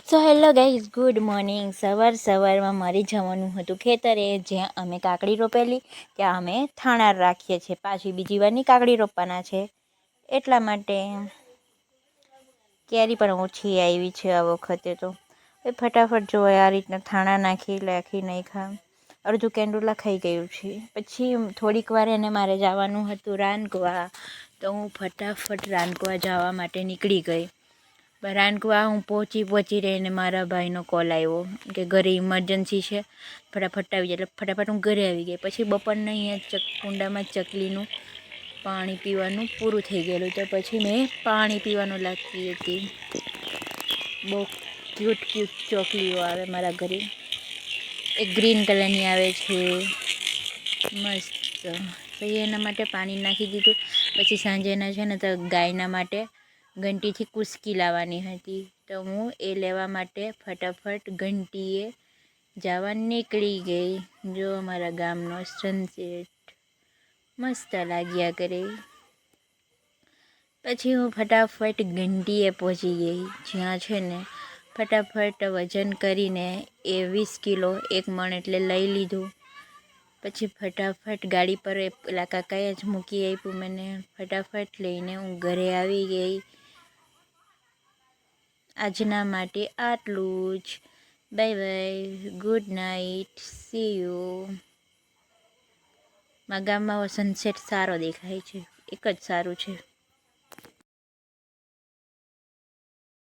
So hello guys, good morning. સવારમાં મારે જવાનું હતું ખેતરે, જ્યાં અમે કાકડી રોપેલી ત્યાં અમે થાણા રાખીએ છીએ. પાછી બીજી વારની કાકડી રોપવાના છે, એટલા માટે કેરી પણ ઓછી આવી છે આ વખતે. તો એ ફટાફટ જો આ રીતના થાણા નાખી નાખ્યા. અડધું કેંડુલા ખાઈ ગયું છે. પછી થોડીક વાર એને મારે જવાનું હતું રાનકવા, તો હું ફટાફટ રાનકવા જવા માટે નીકળી ગઈ. રાનકવા હું પહોંચી રહીને મારા ભાઈનો કોલ આવ્યો કે ઘરે ઇમરજન્સી છે, ફટાફટ આવી જાય. એટલે ફટાફટ હું ઘરે આવી ગઈ. પછી બપોરના અહીંયા કુંડામાં ચકલીનું પાણી પીવાનું પૂરું થઈ ગયેલું, તો પછી મેં પાણી પીવાનું લાગતી હતી. બહુ ક્યુટ ચોકલીઓ આવે મારા ઘરે. એક ગ્રીન કલરની આવે છે, મસ્ત. પછી એના માટે પાણી નાખી દીધું. પછી સાંજેના છે ને તો ગાયના માટે ઘંટીથી કુસ્કી લાવવાની હતી, તો હું એ લેવા માટે ફટાફટ ઘંટીએ જવા નીકળી ગઈ. જો અમારા ગામનો સનસેટ મસ્ત લાગ્યા કરે. પછી હું ફટાફટ ઘંટીએ પહોંચી ગઈ, જ્યાં છે ને ફટાફટ વજન કરીને 20 કિલો 1 મણ એટલે લઈ લીધું. પછી ફટાફટ ગાડી પર પેલા કાકાએ જ મૂકી આપ્યું મને. ફટાફટ લઈને હું ઘરે આવી ગઈ. આજના માટે આટલું જ. Bye bye, good night, C you. મારા ગામમાં સનસેટ સારો દેખાય છે, એક જ સારું છે.